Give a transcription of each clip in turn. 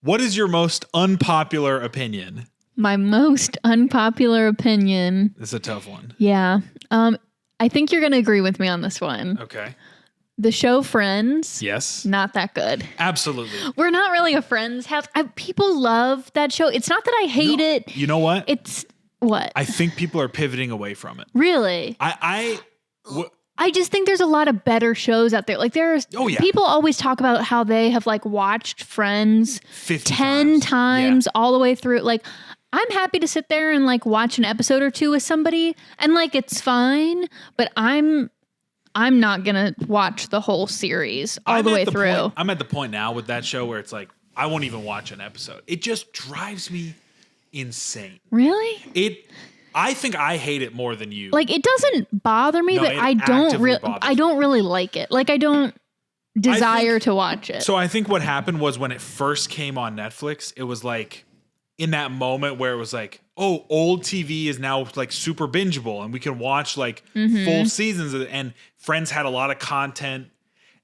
What is your most unpopular opinion? My most unpopular opinion. This is a tough one. Yeah. I think you're going to agree with me on this one. Okay. The show Friends. Yes. Not that good. Absolutely. We're not really a Friends house. People love that show. It's not that I hate it. You know what? It's what? I think people are pivoting away from it. Really? I just think there's a lot of better shows out there. Like there's people always talk about how they have like watched Friends 10 times all the way through. Like I'm happy to sit there and like watch an episode or two with somebody and like it's fine, but I'm not going to watch the whole series all the way through. I'm at the point now with that show where it's like I won't even watch an episode. It just drives me insane. Really? I think I hate it more than you. Like it doesn't bother me, but I don't really like it. Like I don't desire to watch it. So I think what happened was when it first came on Netflix, it was like in that moment where it was like, oh, old TV is now like super bingeable and we can watch like full seasons of it. And Friends had a lot of content.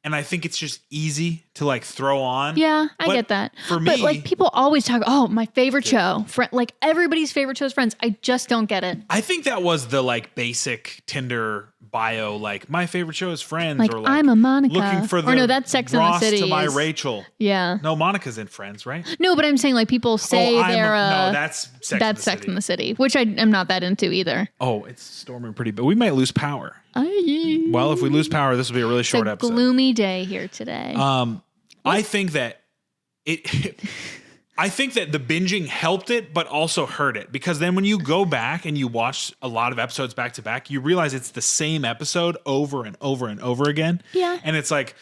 And I think it's just easy to like throw on. Yeah, I get that. For me, but like people always talk, oh, my favorite show, like everybody's favorite show is Friends. I just don't get it. I think that was the like basic Tinder bio, like my favorite show is Friends, like, or like I'm a Monica. Looking for the or no, that's Sex Ross and the City. To my Rachel. Yeah. No, Monica's in Friends, right? No, but I'm saying like people say no, that's Sex and the City, which I am not that into either. Oh, it's storming pretty, but we might lose power. Well, if we lose power, this will be a really short episode. Gloomy day here today. I think that I think that the binging helped it, but also hurt it, because then when you go back and you watch a lot of episodes back to back, you realize it's the same episode over and over and over again. Yeah, and it's like,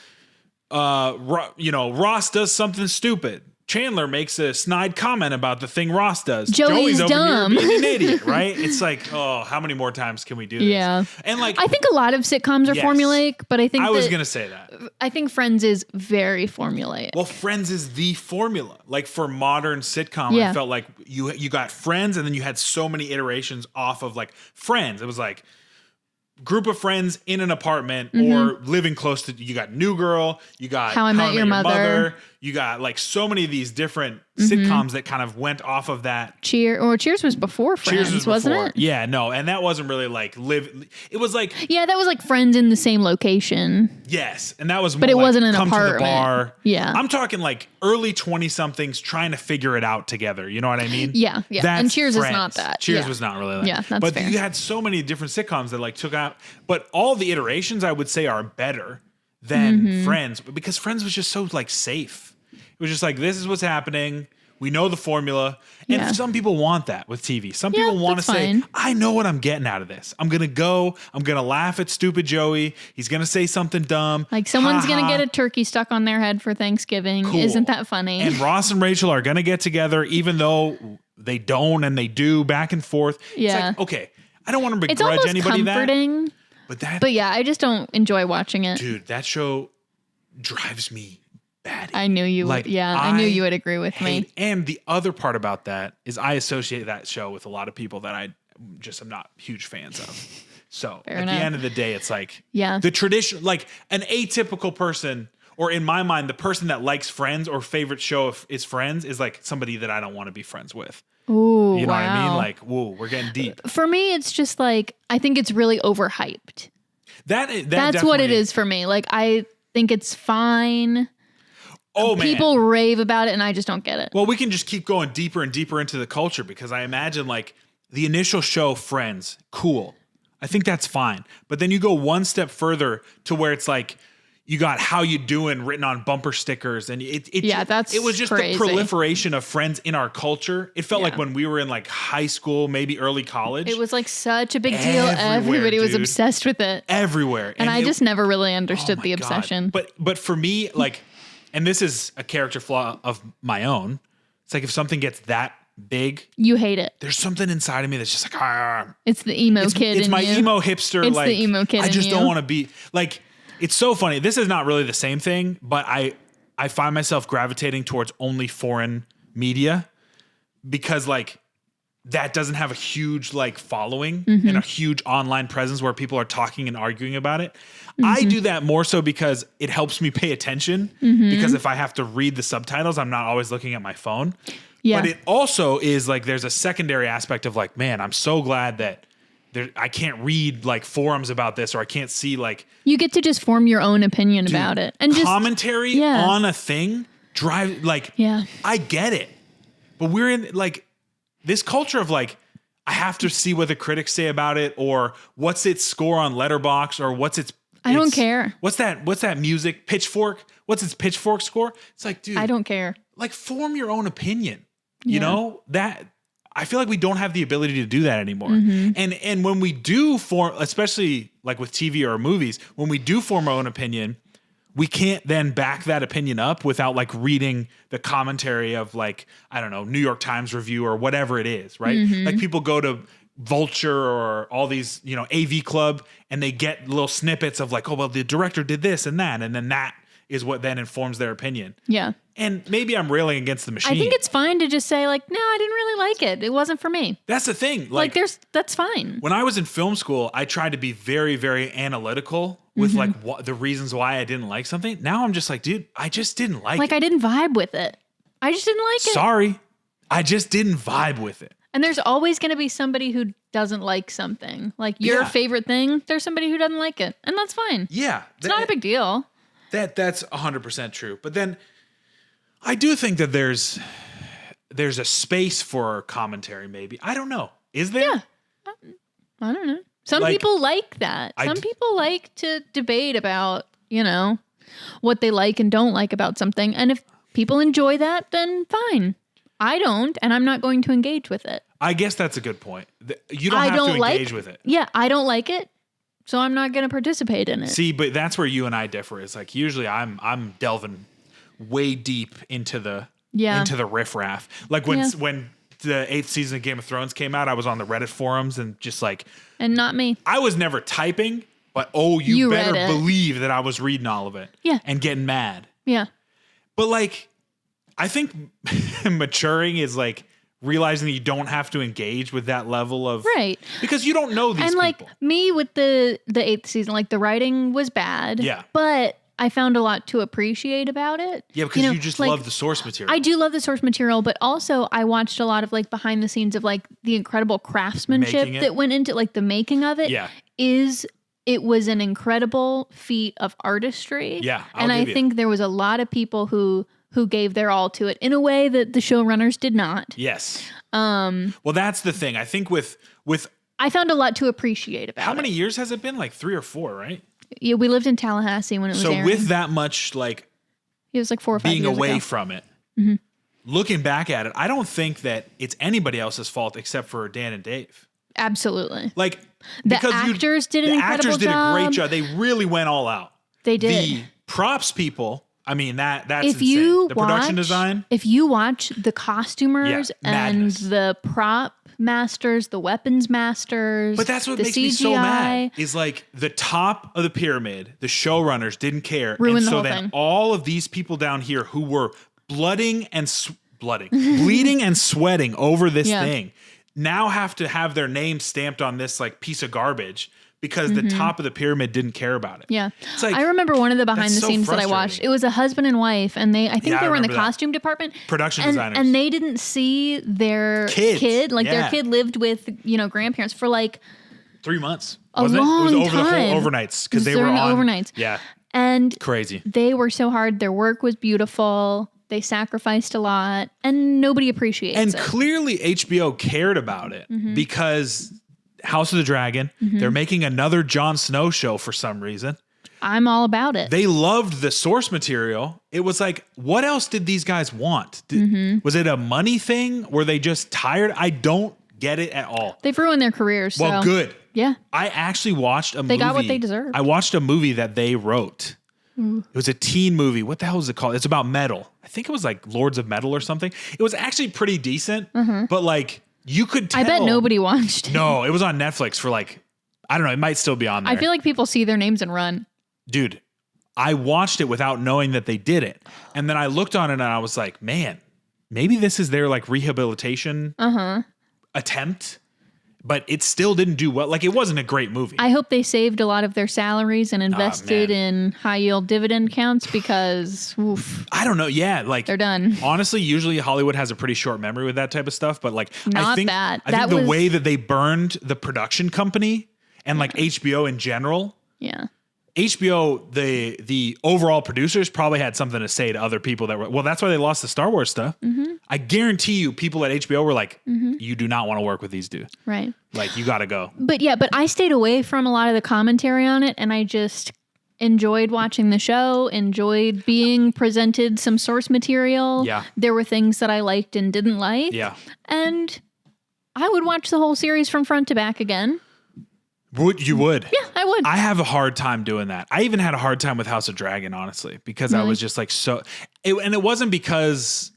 Ross does something stupid. Chandler makes a snide comment about the thing Ross does. Joey's over dumb. Here being an idiot, right? It's like, oh, how many more times can we do this? Yeah. And like, I think a lot of sitcoms are formulaic, but I think I was going to say that. I think Friends is very formulaic. Well, Friends is the formula. Like for modern sitcom, I felt like you got Friends and then you had so many iterations off of like Friends. It was like group of friends in an apartment or living close to, you got New Girl, you got How I Met Your Mother. You got like so many of these different sitcoms that kind of went off of that. Cheers was before Friends, wasn't it? Yeah, no. And that wasn't really like it was like. Yeah, that was like Friends in the same location. Yes. And that was more but it like wasn't an come apartment. To the bar. Yeah. I'm talking like early 20-somethings trying to figure it out together. You know what I mean? Yeah. Yeah. That's and Cheers Friends. is not that. Cheers was not really that. Yeah, that's but fair. You had so many different sitcoms that like took out, but all the iterations I would say are better than Friends, but because Friends was just so like safe. It was just like, this is what's happening. We know the formula. And some people want that with TV. Some people want to say, I know what I'm getting out of this. I'm going to laugh at stupid Joey. He's going to say something dumb. Like someone's going to get a turkey stuck on their head for Thanksgiving. Cool. Isn't that funny? And Ross and Rachel are going to get together, even though they don't and they do back and forth. Yeah. It's like, okay, I don't want to begrudge it's almost anybody comforting, that. But yeah, I just don't enjoy watching it. Dude, that show drives me batty. I knew you would. Yeah, I knew you would agree with me. And the other part about that is I associate that show with a lot of people that I just am not huge fans of. So at the end of the day, it's like the tradition, like an atypical person, or in my mind, the person that likes Friends or favorite show is Friends is like somebody that I don't want to be friends with. Ooh, you know what I mean? Like, whoa, we're getting deep. For me, it's just like, I think it's really overhyped. That's what it is for me. Like, I think it's fine. Oh, man. People rave about it and I just don't get it. Well, we can just keep going deeper and deeper into the culture, because I imagine like the initial show Friends, cool. I think that's fine. But then you go one step further to where it's like, you got How You Doing written on bumper stickers. And it was just crazy. The proliferation of Friends in our culture. It felt like when we were in like high school, maybe early college. It was like such a big deal. Everybody was obsessed with it. Everywhere. And I just never really understood the obsession. But for me, like, and this is a character flaw of my own. It's like if something gets that big, you hate it. There's something inside of me that's just like, it's the emo kid. It's my emo hipster. It's like, the emo kid. I just don't want to be like. It's so funny. This is not really the same thing, but I find myself gravitating towards only foreign media, because like that doesn't have a huge like following and a huge online presence where people are talking and arguing about it. I do that more so because it helps me pay attention, because if I have to read the subtitles, I'm not always looking at my phone. Yeah. But it also is like, there's a secondary aspect of like, man, I'm so glad that I can't read like forums about this, or I can't see like. You get to just form your own opinion about it. And commentary on a thing I get it. But we're in like this culture of like, I have to see what the critics say about it, or what's its score on Letterboxd, or what's its. I don't care. What's that music? Pitchfork? What's its Pitchfork score? It's like, dude. I don't care. Like, form your own opinion. You know? That I feel like we don't have the ability to do that anymore. And when we do form, especially like with TV or movies, when we do form our own opinion, we can't then back that opinion up without like reading the commentary of like, I don't know, New York Times review or whatever it is, right? Like people go to Vulture or all these, you know, AV Club, and they get little snippets of like, oh, well, the director did this and that. And then that is what then informs their opinion. Yeah. And maybe I'm railing against the machine. I think it's fine to just say like, no, I didn't really like it. It wasn't for me. That's the thing. Like that's fine. When I was in film school, I tried to be very, very analytical with like the reasons why I didn't like something. Now I'm just like, dude, I just didn't like it. Like I didn't vibe with it. I just didn't like it. Sorry. I just didn't vibe with it. And there's always going to be somebody who doesn't like something. Like your favorite thing, there's somebody who doesn't like it. And that's fine. Yeah. It's not a big deal. That's 100% true. But then I do think that there's a space for commentary maybe. I don't know. Is there? Yeah. I don't know. Some people like that. Some people like to debate about, you know, what they like and don't like about something. And if people enjoy that, then fine. I don't, and I'm not going to engage with it. I guess that's a good point. You don't have to engage with it. Yeah, I don't like it, so I'm not going to participate in it. See, but that's where you and I differ. It's like usually I'm delving way deep into the riffraff. Like when the 8th season of Game of Thrones came out, I was on the Reddit forums and just like. And not me. I was never typing, but you better believe that I was reading all of it. Yeah. And getting mad. Yeah. But like, I think maturing is like realizing that you don't have to engage with that level of because you don't know these people. And like me with the 8th season, like the writing was bad. Yeah. But I found a lot to appreciate about it. Yeah, because you just love the source material. I do love the source material, but also I watched a lot of like behind the scenes of like the incredible craftsmanship that went into like the making of it. Yeah. It was an incredible feat of artistry. Yeah. I think there was a lot of people who gave their all to it in a way that the showrunners did not. Yes. Well, that's the thing. I think with I found a lot to appreciate about it. How many years has it been? Like 3 or 4, right? Yeah, we lived in Tallahassee when it was airing. So with that much like it was like 4 or 5 being years away ago. from it, looking back at it, I don't think that it's anybody else's fault except for Dan and Dave. Absolutely. Like the actors did an incredible job. The actors did a great job. They really went all out. They did. The props people, I mean, that's insane. The production design. If you watch the costumers and the prop masters, the weapons masters, but that's what makes me so mad. Is like the top of the pyramid, the showrunners didn't care, ruined the whole thing. All of these people down here who were bleeding and sweating over this thing now have to have their name stamped on this like piece of garbage. Because the top of the pyramid didn't care about it. Yeah. It's like, I remember one of the behind the scenes that I watched. It was a husband and wife, and I think they were in the costume department. Production designers. And they didn't see their kid. Like their kid lived with, grandparents for like 3 months. It was over the whole overnights. Because they were on overnights. Yeah. And crazy. They were so hard. Their work was beautiful. They sacrificed a lot, and nobody appreciates it. And clearly HBO cared about it because House of the Dragon. They're making another Jon Snow show for some reason. I'm all about it. They loved the source material. It was like, what else did these guys want? Was it a money thing? Were they just tired? I don't get it at all. They've ruined their careers. Well, good. Yeah. I actually watched a movie. They got what they deserved. I watched a movie that they wrote. It was a teen movie. What the hell is it called? It's about metal. I think it was like Lords of Metal or something. It was actually pretty decent, but like, you could tell. I bet nobody watched it. No, it was on Netflix for like, I don't know, it might still be on there. I feel like people see their names and run. Dude, I watched it without knowing that they did it. And then I looked on it and I was like, man, maybe this is their like rehabilitation attempt, but it still didn't do well. Like, it wasn't a great movie. I hope they saved a lot of their salaries and invested in high yield dividend accounts because oof, I don't know. Yeah, like they're done. Honestly, usually Hollywood has a pretty short memory with that type of stuff. But like, Not I think that. I think the way that they burned the production company and like HBO in general. Yeah. HBO, the overall producers probably had something to say to other people that were, well, that's why they lost the Star Wars stuff. Mm-hmm. I guarantee you people at HBO were like, you do not want to work with these dudes. Right. Like, you got to go. But I stayed away from a lot of the commentary on it, and I just enjoyed watching the show, enjoyed being presented some source material. Yeah. There were things that I liked and didn't like. Yeah. And I would watch the whole series from front to back again. You would? Yeah, I would. I have a hard time doing that. I even had a hard time with House of Dragon, honestly, because I was just like and it wasn't because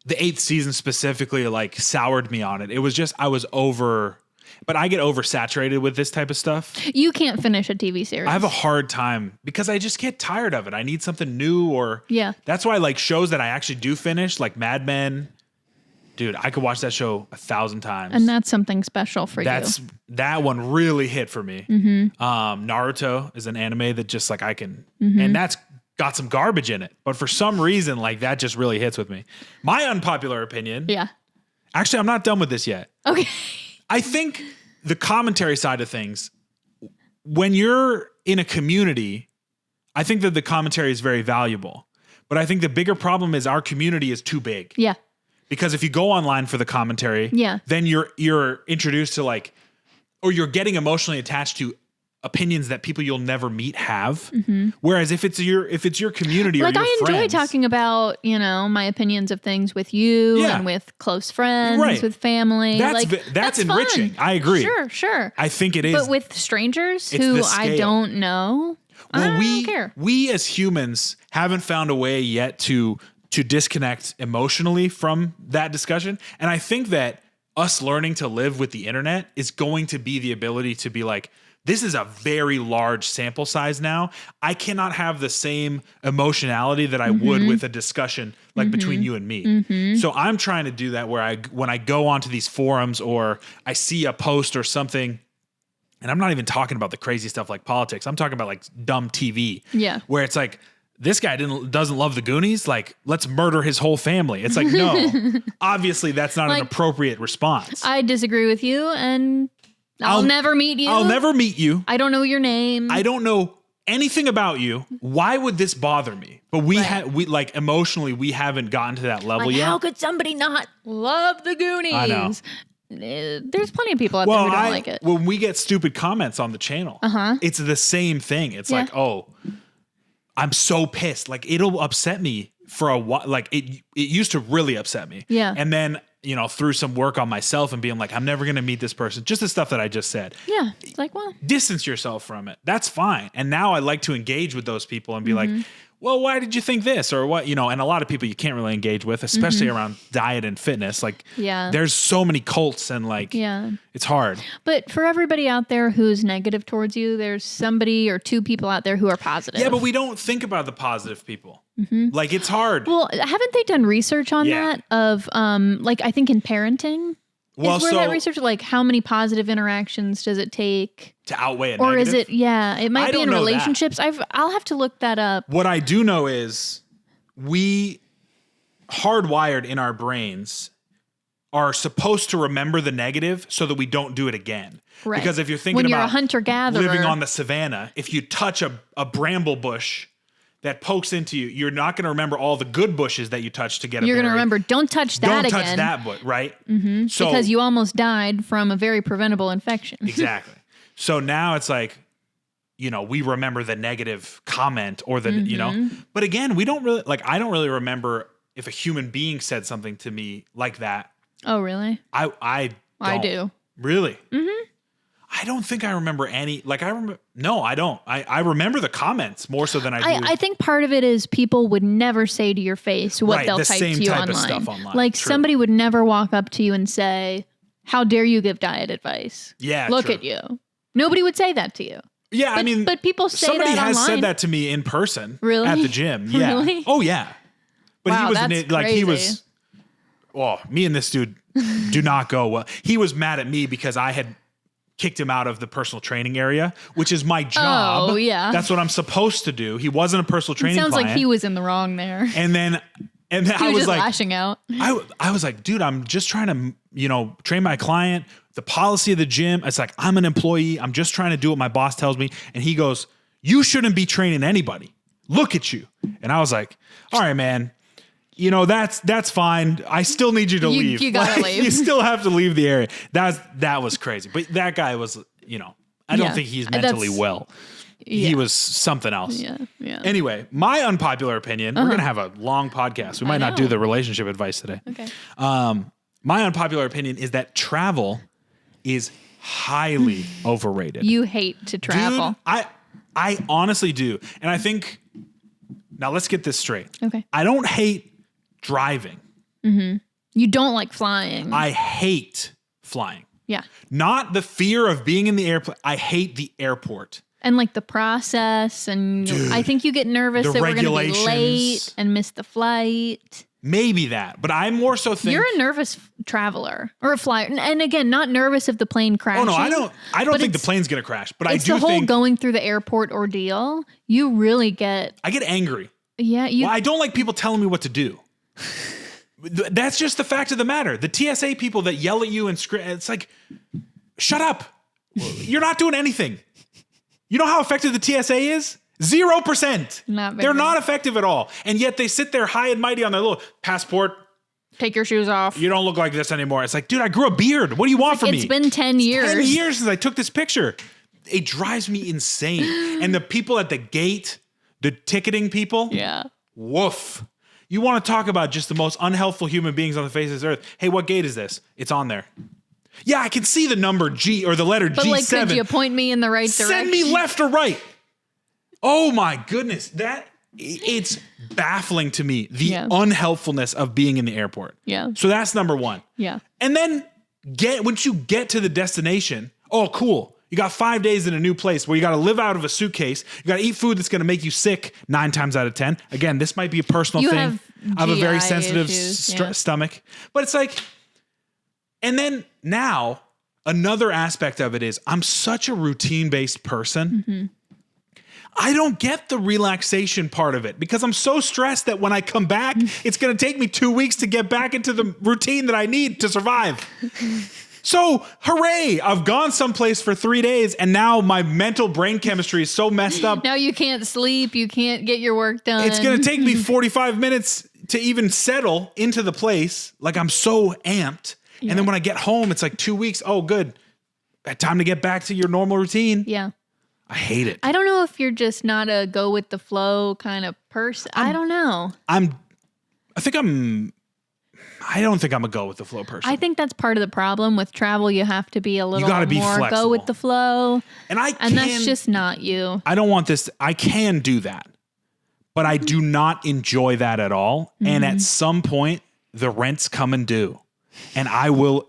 the 8th season specifically like soured me on it. It was just I was but I get oversaturated with this type of stuff. You can't finish a TV series. I have a hard time because I just get tired of it. I need something new that's why like shows that I actually do finish, like Mad Men. Dude, I could watch that show 1,000 times. And that's something special for you. That one really hit for me. Mm-hmm. Naruto is an anime that just like I can, and that's got some garbage in it. But for some reason, like that just really hits with me. My unpopular opinion. Yeah. Actually, I'm not done with this yet. Okay. I think the commentary side of things, when you're in a community, I think that the commentary is very valuable. But I think the bigger problem is our community is too big. Yeah. Because if you go online for the commentary, then you're introduced to like, or you're getting emotionally attached to opinions that people you'll never meet have. Mm-hmm. Whereas if it's your community or your I enjoy friends, talking about, my opinions of things with you and with close friends, with family. That's enriching. Fun. I agree. Sure. I think it is. But with strangers who I don't know, I don't care. We as humans haven't found a way yet to disconnect emotionally from that discussion. And I think that us learning to live with the internet is going to be the ability to be like, this is a very large sample size now. I cannot have the same emotionality that I would with a discussion like between you and me. Mm-hmm. So I'm trying to do that where when I go onto these forums or I see a post or something, and I'm not even talking about the crazy stuff like politics. I'm talking about like dumb TV. Yeah. Where it's like, this guy doesn't love the Goonies. Like, let's murder his whole family. It's like, no, obviously that's not an appropriate response. I disagree with you, and I'll never meet you. I'll never meet you. I don't know your name. I don't know anything about you. Why would this bother me? But we like emotionally, we haven't gotten to that level yet. How could somebody not love the Goonies? I know. There's plenty of people out there who don't like it. When we get stupid comments on the channel, it's the same thing. It's like, oh, I'm so pissed. Like, it'll upset me for a while. Like, it used to really upset me. Yeah. And then, through some work on myself and being like, I'm never going to meet this person. Just the stuff that I just said. Yeah. It's like, well, distance yourself from it. That's fine. And now I like to engage with those people and be like, well, why did you think this? Or what, and a lot of people you can't really engage with, especially around diet and fitness. Like, there's so many cults and like, it's hard. But for everybody out there who's negative towards you, there's somebody or two people out there who are positive. Yeah, but we don't think about the positive people. Like, it's hard. Well, haven't they done research on that of, like, I think in parenting? Well, is where that research, like, how many positive interactions does it take to outweigh a or negative? Is it? Yeah, it might be in relationships. I'll have to look that up. What I do know is we hardwired in our brains are supposed to remember the negative so that we don't do it again. Right. Because if you're thinking when you're about a hunter-gatherer living on the savannah, if you touch a bramble bush that pokes into you, you're not going to remember all the good bushes that you touched to get a berry. You're going to remember, don't touch that again. Don't touch that bush, right? Mm-hmm. So, because you almost died from a very preventable infection. Exactly. So now it's like, we remember the negative comment or the, but again, we don't really, like, I don't really remember if a human being said something to me like that. Oh, really? I do. Really? Mm-hmm. I don't think I remember any, like no, I don't. I remember the comments more so than I do. I think part of it is people would never say to your face what they'll type to you online. Of stuff online. Like somebody would never walk up to you and say, how dare you give diet advice? Yeah, Look at you. Nobody would say that to you. Yeah, but people say that online. Somebody has said that to me in person. Really? At the gym. Yeah. Really? Oh, yeah. But wow, he was me and this dude do not go well. He was mad at me because I had kicked him out of the personal training area, which is my job. Oh, yeah. That's what I'm supposed to do. He wasn't a personal training Sounds client. like he was in the wrong there. And then He I was was just like, lashing out. I was like, dude, I'm just trying to, train my client. The policy of the gym. It's like, I'm an employee. I'm just trying to do what my boss tells me. And he goes, you shouldn't be training anybody. Look at you. And I was like, all right, man. That's fine. I still need you to leave. You gotta leave. You still have to leave the area. That was crazy. But that guy was, I don't think he's mentally well. Yeah. He was something else. Yeah. Anyway, my unpopular opinion, we're going to have a long podcast. We might not do the relationship advice today. Okay. My unpopular opinion is that travel is highly overrated. You hate to travel. Dude, I honestly do. And I think, now let's get this straight. Okay. I don't hate driving. Mm-hmm. You don't like flying. I hate flying. Yeah. Not the fear of being in the airplane. I hate the airport. And like the process, and Dude, I think you get nervous that we're going to be late and miss the flight. Maybe that, but I more so think you're a nervous traveler or a flyer, and again, not nervous if the plane crashes. Oh no, I don't think the plane's going to crash, but I do the whole think going through the airport ordeal. You really I get angry. Yeah, well, I don't like people telling me what to do. That's just the fact of the matter. The TSA people that yell at you and scream, it's like, shut up. You're not doing anything. You know how effective the TSA is? 0%. They're not effective at all. And yet they sit there high and mighty on their little passport. Take your shoes off. You don't look like this anymore. It's like, dude, I grew a beard. What do you want from me? It's been 10 years. 10 years since I took this picture. It drives me insane. And the people at the gate, the ticketing people. Yeah. Woof. You want to talk about just the most unhelpful human beings on the face of this earth. Hey, what gate is this? It's on there. Yeah, I can see the number G or the letter G7. But like, could you point me in the right direction? Send me left or right. Oh my goodness. It's baffling to me, the unhelpfulness of being in the airport. Yeah. So that's number one. Yeah. And then once you get to the destination, oh, cool. You got 5 days in a new place where you got to live out of a suitcase. You got to eat food that's going to make you sick 9 times out of 10. Again, this might be a personal thing. I have a very sensitive stomach. But it's like, and then now another aspect of it is I'm such a routine-based person. Mm-hmm. I don't get the relaxation part of it because I'm so stressed that when I come back, it's going to take me 2 weeks to get back into the routine that I need to survive. So, hooray, I've gone someplace for 3 days and now my mental brain chemistry is so messed up. Now you can't sleep, you can't get your work done. It's going to take me 45 minutes to even settle into the place. Like I'm so amped. Yeah. And then when I get home, it's like 2 weeks. Oh, good. Time to get back to your normal routine. Yeah. I hate it. I don't know if you're just not a go with the flow kind of person. I don't know. I don't think I'm a go with the flow person. I think that's part of the problem with travel. You have to be a little more flexible. Go with the flow. And that's just not you. I don't want this. I can do that, but I do not enjoy that at all. Mm-hmm. And at some point, the rent's coming due and I will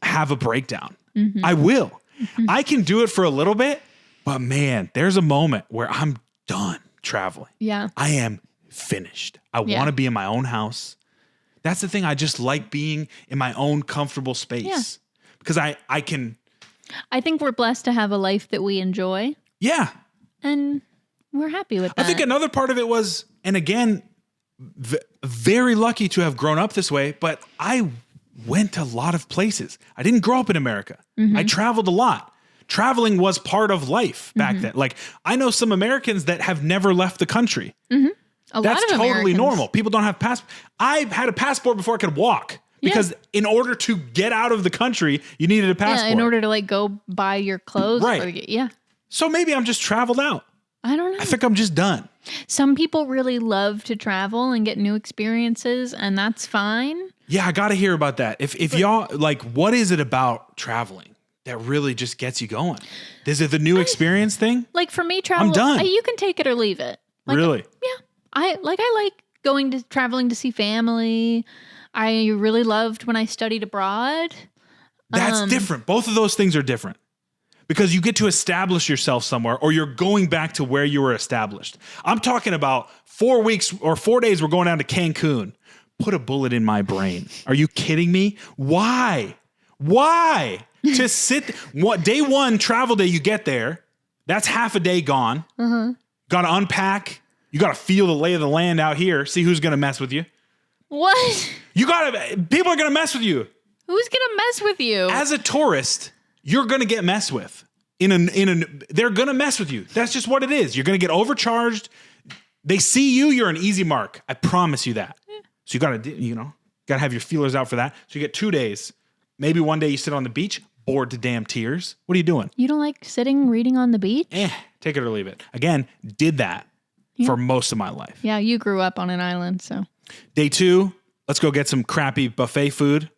have a breakdown. Mm-hmm. I will. Mm-hmm. I can do it for a little bit, but man, there's a moment where I'm done traveling. Yeah. I am finished. I want to be in my own house. That's the thing. I just like being in my own comfortable space because I can. I think we're blessed to have a life that we enjoy. Yeah. And we're happy with that. I think another part of it was, and again, very lucky to have grown up this way, but I went to a lot of places. I didn't grow up in America. Mm-hmm. I traveled a lot. Traveling was part of life back then. Like I know some Americans that have never left the country. Mm-hmm. That's totally normal. People don't have passports. I had a passport before I could walk because in order to get out of the country, you needed a passport. Yeah, in order to like go buy your clothes. Right. So maybe I'm just traveled out. I don't know. I think I'm just done. Some people really love to travel and get new experiences, and that's fine. Yeah, I got to hear about that. If y'all, like, what is it about traveling that really just gets you going? Is it the new experience thing? Like for me, travel, I'm done. You can take it or leave it. Like, really? Yeah. I like traveling to see family. I really loved when I studied abroad. That's different. Both of those things are different because you get to establish yourself somewhere or you're going back to where you were established. I'm talking about 4 weeks or 4 days. We're going down to Cancun. put a bullet in my brain. Are you kidding me? Why? To sit, day one, travel day, you get there. That's half a day gone. Got to unpack. You got to feel the lay of the land out here. See who's going to mess with you. What? People are going to mess with you. Who's going to mess with you? As a tourist, you're going to get messed with. They're going to mess with you. That's just what it is. You're going to get overcharged. They see you, you're an easy mark. I promise you that. Yeah. So you got to have your feelers out for that. So you get 2 days. Maybe one day you sit on the beach, bored to damn tears. What are you doing? You don't like reading on the beach? Take it or leave it. Again, did that for most of my life. Yeah, you grew up on an island, so. Day 2, let's go get some crappy buffet food.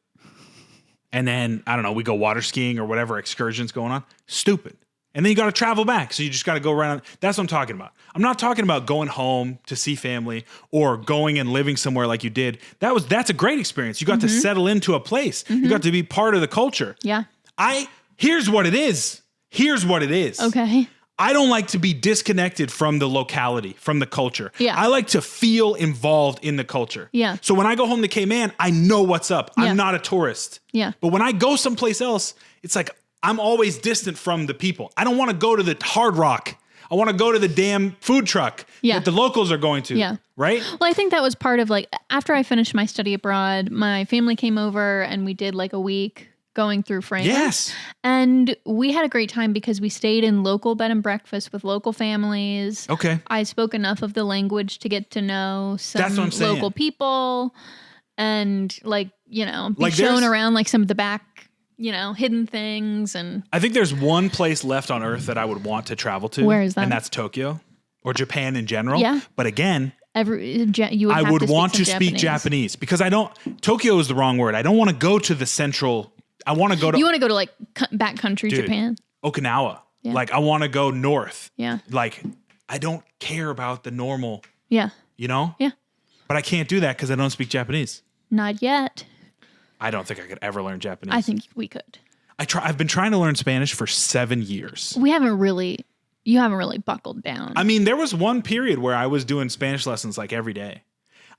And then, I don't know, we go water skiing or whatever excursion's going on. Stupid. And then you got to travel back. So you just got to go around. That's what I'm talking about. I'm not talking about going home to see family or going and living somewhere like you did. That's a great experience. You got to settle into a place. You got to be part of the culture. Yeah. Here's what it is. Okay. I don't like to be disconnected from the locality, from the culture. Yeah. I like to feel involved in the culture. Yeah. So when I go home to Cayman, I know what's up. Yeah. I'm not a tourist. Yeah. But when I go someplace else, it's like I'm always distant from the people. I don't want to go to the Hard Rock. I want to go to the damn food truck that the locals are going to. Yeah. Right? Well, I think that was part of after I finished my study abroad, my family came over and we did a week going through France. Yes. And we had a great time because we stayed in local bed and breakfast with local families. Okay. I spoke enough of the language to get to know some local people and be shown around some of the back, hidden things. And I think there's one place left on earth that I would want to travel to. Where is that? And that's Tokyo or Japan in general. Yeah. But again, I would want to speak Japanese because Tokyo is the wrong word. I don't want to go to the central. I want to go to. You want to go to backcountry Japan? Okinawa. Yeah. I want to go north. Yeah. I don't care about the normal. Yeah. Yeah. But I can't do that because I don't speak Japanese. Not yet. I don't think I could ever learn Japanese. I think we could. I've been trying to learn Spanish for 7 years. You haven't really buckled down. I mean, there was one period where I was doing Spanish lessons every day.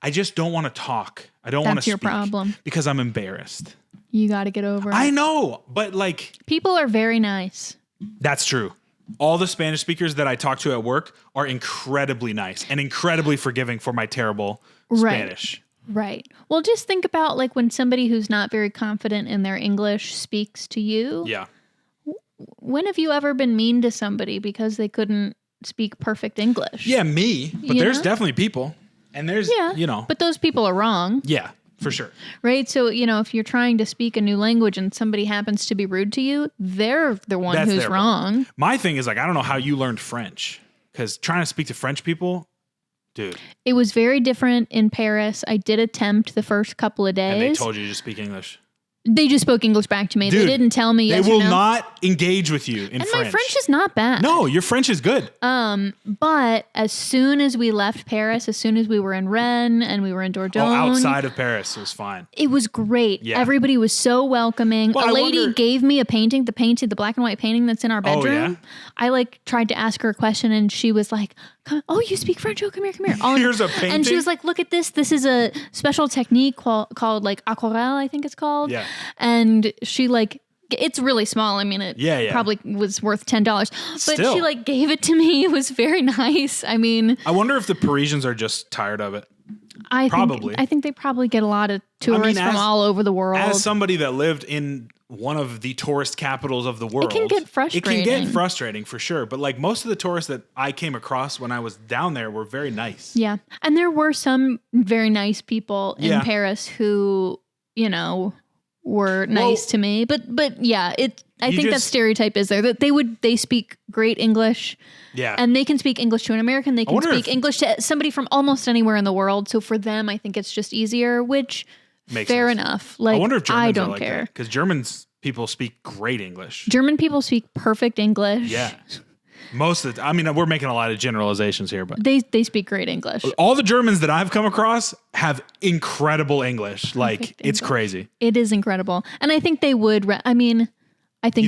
I just don't want to talk. I don't want to speak. That's your problem. Because I'm embarrassed. You got to get over it. I know, but people are very nice. That's true. All the Spanish speakers that I talk to at work are incredibly nice and incredibly forgiving for my terrible Spanish. Right. Well, just think about when somebody who's not very confident in their English speaks to you. Yeah. When have you ever been mean to somebody because they couldn't speak perfect English? Yeah, me. But there's definitely people. And there's, But those people are wrong. Yeah, for sure. Right? So, if you're trying to speak a new language and somebody happens to be rude to you, they're the one who's wrong. My thing is I don't know how you learned French because trying to speak to French people, dude. It was very different in Paris. I did attempt the first couple of days. And they told you to speak English. They just spoke English back to me. Dude, they didn't tell me yes or no. They will not engage with you in French. And my French is not bad. No, your French is good. But as soon as we left Paris, as soon as we were in Rennes and we were in Dordogne. Outside of Paris, it was fine. It was great. Yeah. Everybody was so welcoming. Well, a lady gave me a painting, the black and white painting that's in our bedroom. Oh, yeah? I tried to ask her a question and she was like, "Oh, you speak French? Oh, come here. Here's a painting. And she was like, "Look at this. This is a special technique called aquarelle, I think it's called." Yeah. And she it's really small. I mean, it probably was worth $10, but Still. she gave it to me. It was very nice. I mean, I wonder if the Parisians are just tired of it. I think they probably get a lot of tourists from all over the world. As somebody that lived in one of the tourist capitals of the world, it can get frustrating. It can get frustrating for sure. But most of the tourists that I came across when I was down there were very nice. Yeah. And there were some very nice people in Paris who, were nice to me. But yeah, I think that stereotype is there that they speak great English. Yeah. And they can speak English to an American. They can speak English to somebody from almost anywhere in the world. So for them, I think it's just easier, which makes fair sense. enough. I wonder if Germans I don't are care. Because Germans people speak great English. German people speak perfect English. Yeah. Most of the we're making a lot of generalizations here, but they speak great English. All the Germans that I've come across have incredible English. It's crazy. It is incredible. And I think they would, you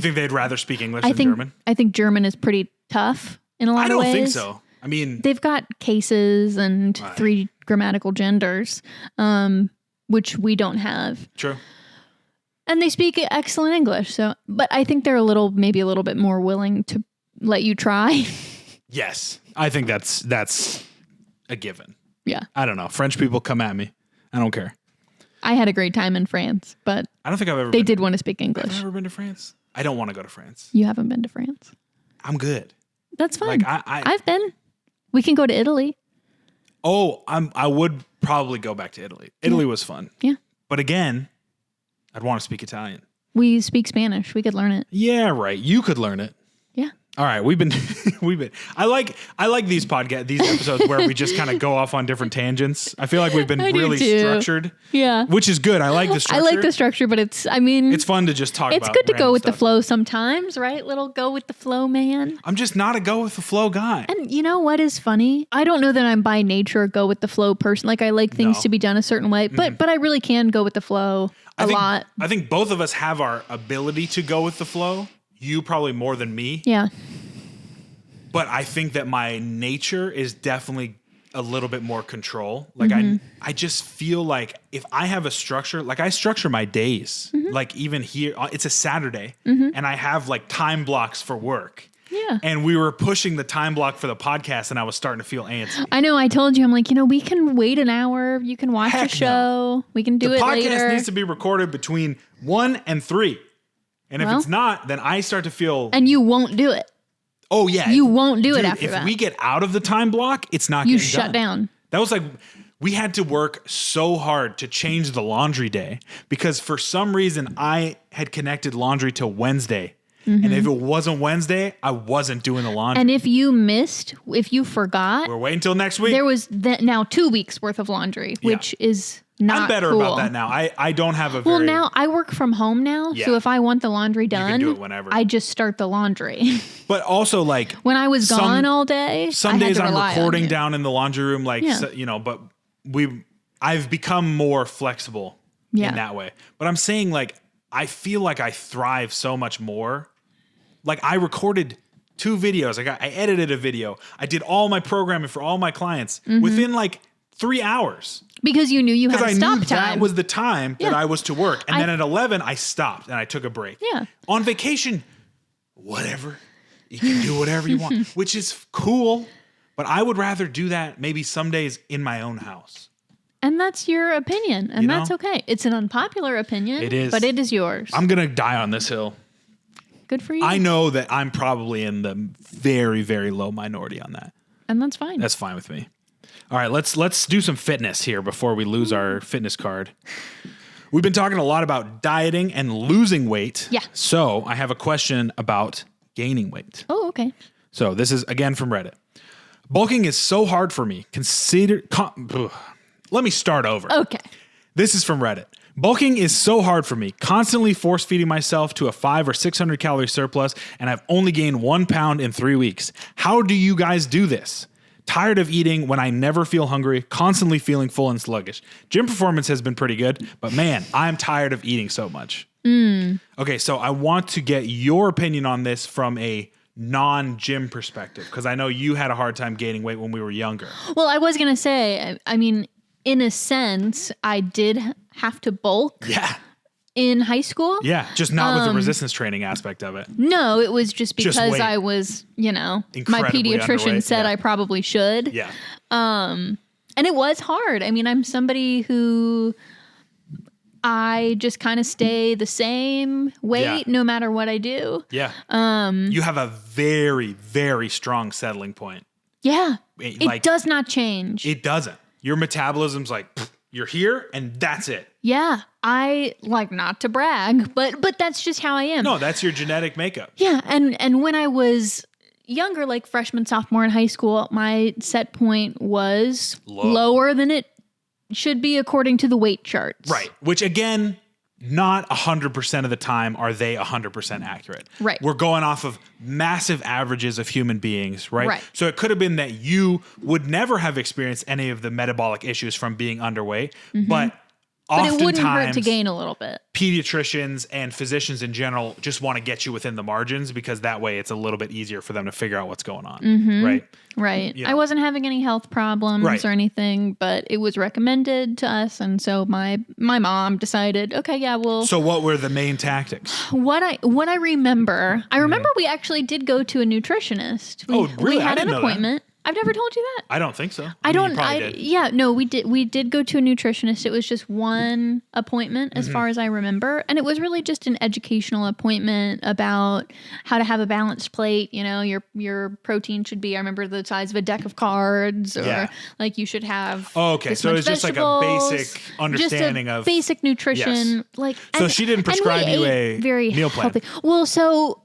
think they'd rather speak English than German? I think German is pretty tough in a lot of ways. I don't think so. I mean, they've got cases and 3 grammatical genders. which we don't have. True. And they speak excellent English. So, but I think they're maybe a little bit more willing to let you try. Yes. I think that's a given. Yeah. I don't know. French people, come at me. I don't care. I had a great time in France, but I don't think I've ever they did want to speak English. I've never been to France. I don't want to go to France. You haven't been to France? I'm good. That's fine. Like I've been. We can go to Italy. Oh, I would probably go back to Italy. Italy was fun. Yeah. But again, I'd want to speak Italian. We speak Spanish. We could learn it. Yeah, right. You could learn it. Yeah. All right, we've been I like these episodes where we just kind of go off on different tangents. I feel like we've been really structured. Yeah. Which is good. I like the structure. I like the structure, but it's fun to just talk about. It's good to go with stuff. the flow sometimes, right? Little go with the flow, man. I'm just not a go with the flow guy. And you know what is funny? I don't know that I'm by nature a go with the flow person. Like I like things to be done a certain way, but I really can go with the flow a lot. I think both of us have our ability to go with the flow. You probably more than me. Yeah. But I think that my nature is definitely a little bit more control. Like I just feel like if I have a structure, like I structure my days, like even here, it's a Saturday and I have like time blocks for work. Yeah. And we were pushing the time block for the podcast and I was starting to feel antsy. I know. I told you, I'm like, we can wait an hour. You can watch a show. No. We can do it later. The podcast needs to be recorded between 1 and 3. And if it's not, then I start to feel... And you won't do it. Oh, yeah. You won't do it after that. If we get out of the time block, it's not getting done. You shut down. That was like... We had to work so hard to change the laundry day because for some reason I had connected laundry to Wednesday. And if it wasn't Wednesday, I wasn't doing the laundry. And if you forgot... We're waiting until next week. There was now 2 weeks worth of laundry, which is... I'm better cool. about that now. I don't have a very... Well, now I work from home now, so if I want the laundry done, you can do it whenever. I just start the laundry. But also, like... When I was gone all day, some days I'm recording down in the laundry room, like, but I've become more flexible in that way. But I'm saying, like, I feel like I thrive so much more. Like, I recorded 2 videos. I edited a video. I did all my programming for all my clients within, like, 3 hours. Because you knew you had stop time. Because I knew that was the time that I was to work. And then at 11, I stopped and I took a break. Yeah. On vacation, whatever. You can do whatever you want, which is cool. But I would rather do that maybe some days in my own house. And that's your opinion. And that's okay. It's an unpopular opinion. It is. But it is yours. I'm going to die on this hill. Good for you. I know that I'm probably in the very, very low minority on that. And that's fine. That's fine with me. All right, let's do some fitness here before we lose our fitness card. We've been talking a lot about dieting and losing weight. Yeah. So I have a question about gaining weight. Oh, okay. So this is, again, from Reddit. Bulking is so hard for me. Let me start over. Okay. This is from Reddit. Bulking is so hard for me, constantly force feeding myself to a 500 or 600 calorie surplus, and I've only gained 1 pound in 3 weeks. How do you guys do this? Tired of eating when I never feel hungry, constantly feeling full and sluggish. Gym performance has been pretty good, but man, I'm tired of eating so much. Okay, so I want to get your opinion on this from a non-gym perspective, because I know you had a hard time gaining weight when we were younger. Well, I was going to say, I mean, in a sense, I did have to bulk. Yeah. In high school. Yeah, just not with the resistance training aspect of it. No, it was just because I was, my pediatrician said I probably should. Yeah. And it was hard. I mean, I'm somebody who I just kind of stay the same weight no matter what I do. Yeah. You have a very, very strong settling point. Yeah. It does not change. It doesn't. Your metabolism's like, you're here and that's it. Yeah. I like not to brag, but that's just how I am. No, that's your genetic makeup. Yeah. And when I was younger, like freshman, sophomore in high school, my set point was lower than it should be according to the weight charts. Right. Which again, not 100% of the time are they 100% accurate. Right. We're going off of massive averages of human beings, right? Right. So it could have been that you would never have experienced any of the metabolic issues from being underweight, but oftentimes, it wouldn't hurt to gain a little bit. pediatricians and physicians in general just want to get you within the margins because that way it's a little bit easier for them to figure out what's going on. Right. Right. You know. I wasn't having any health problems or anything, but it was recommended to us. And so my mom decided, okay, yeah, well. So what were the main tactics? What I remember, we actually did go to a nutritionist. Really? We had an appointment. I've never told you that. I don't think so. We did go to a nutritionist. It was just one appointment as far as I remember. And it was really just an educational appointment about how to have a balanced plate. You know, your protein should be, I remember, the size of a deck of cards, or like you should have. Oh, okay. So it's just like a basic understanding of basic nutrition. Yes. Like, so she didn't prescribe you a meal plan. Healthy. Well, so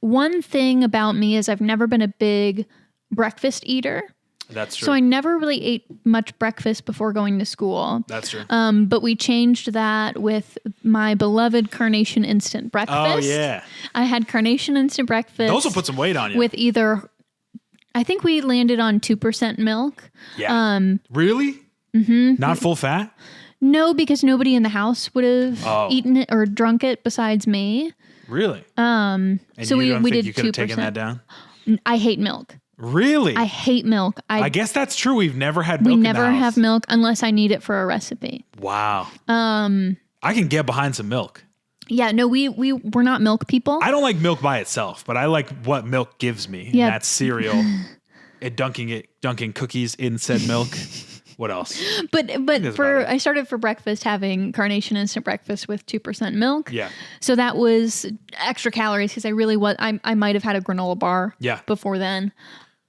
one thing about me is I've never been a big breakfast eater. That's true. So I never really ate much breakfast before going to school. That's true. But we changed that with my beloved Carnation Instant Breakfast. Oh, yeah. I had Carnation Instant Breakfast. Those will put some weight on you. With I think we landed on 2% milk. Yeah. Really? Mm-hmm. Not full fat? No, because nobody in the house would have eaten it or drunk it besides me. Really? And so we did 2%. You could have taken that down? I hate milk. Really? I hate milk. I guess that's true. We've never had milk. We never have milk unless I need it for a recipe. Wow. I can get behind some milk. Yeah, no, we're not milk people. I don't like milk by itself, but I like what milk gives me. Yeah. And that's cereal. And dunking cookies in said milk. What else? But I started for breakfast having Carnation Instant Breakfast with 2% milk. Yeah. So that was extra calories because I might have had a granola bar before then,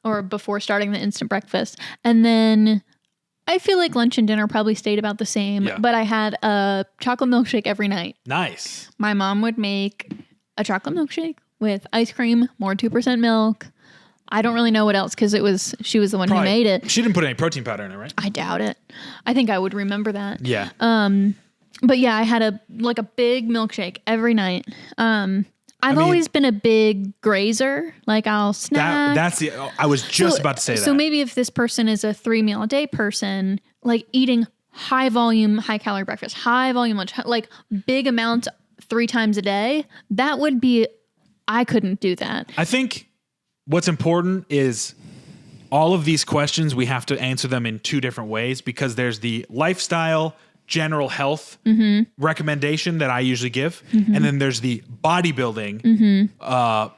or before starting the instant breakfast. And then I feel like lunch and dinner probably stayed about the same, but I had a chocolate milkshake every night. Nice. My mom would make a chocolate milkshake with ice cream, more 2% milk. I don't really know what else because she was the one who made it. She didn't put any protein powder in it, right? I doubt it. I think I would remember that. Yeah. But yeah, I had a big milkshake every night. I've always been a big grazer. Like I'll snack. I was just about to say that. So maybe if this person is a 3 meal a day person, like eating high volume, high calorie breakfast, high volume lunch, like big amounts 3 times a day, that would be, I couldn't do that. I think what's important is all of these questions, we have to answer them in 2 different ways because there's the lifestyle, general health recommendation that I usually give. And then there's the bodybuilding,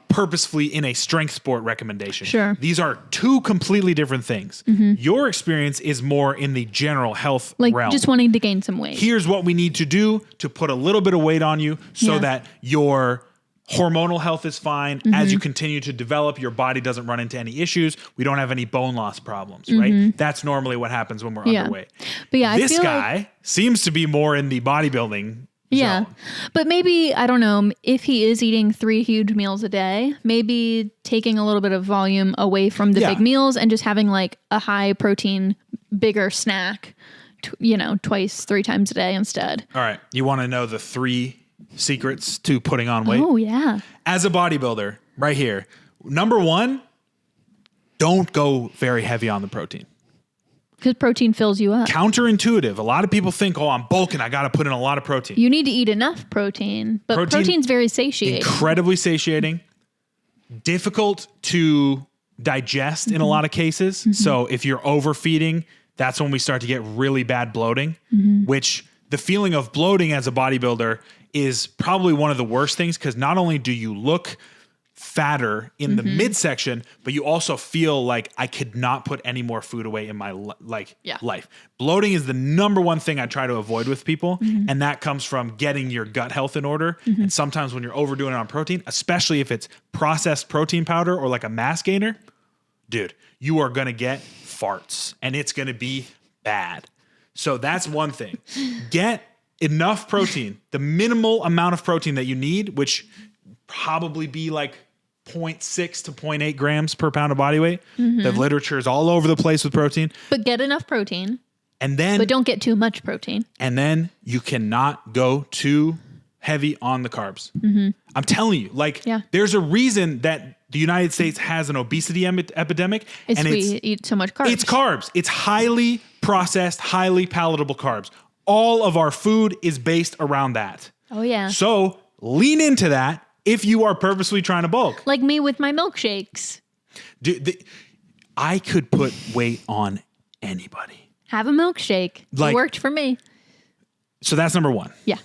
purposefully in a strength sport recommendation. Sure. These are 2 completely different things. Your experience is more in the general health realm. Just wanting to gain some weight. Here's what we need to do to put a little bit of weight on you so that your hormonal health is fine. As you continue to develop, your body doesn't run into any issues. We don't have any bone loss problems, right? That's normally what happens when we're underweight. But yeah, this guy seems to be more in the bodybuilding zone. But maybe, I don't know, if he is eating 3 huge meals a day, maybe taking a little bit of volume away from the big meals and just having like a high protein, bigger snack, 2 3 times a day instead. All right. You want to know the 3 secrets to putting on weight? Oh, yeah. As a bodybuilder, right here. Number 1, don't go very heavy on the protein. Because protein fills you up. Counterintuitive. A lot of people think, I'm bulking, I got to put in a lot of protein. You need to eat enough protein, but protein's very satiating. Incredibly satiating. Difficult to digest in a lot of cases. So if you're overfeeding, that's when we start to get really bad bloating, which the feeling of bloating as a bodybuilder is probably one of the worst things because not only do you look fatter in the midsection, but you also feel like I could not put any more food away in my life. Bloating is the number 1 thing I try to avoid with people, and that comes from getting your gut health in order. And sometimes when you're overdoing it on protein, especially if it's processed protein powder or like a mass gainer, dude, you are going to get farts and it's going to be bad. So that's one thing. Get enough protein, the minimal amount of protein that you need, which probably be like 0.6 to 0.8 grams per pound of body weight. The literature is all over the place with protein. But get enough protein. But don't get too much protein. And then you cannot go too heavy on the carbs. I'm telling you, there's a reason that the United States has an obesity epidemic. We eat so much carbs. It's carbs. It's highly processed, highly palatable carbs. All of our food is based around that. Oh, yeah. So lean into that if you are purposely trying to bulk. Like me with my milkshakes. I could put weight on anybody. Have a milkshake. It worked for me. So that's number 1. Yeah.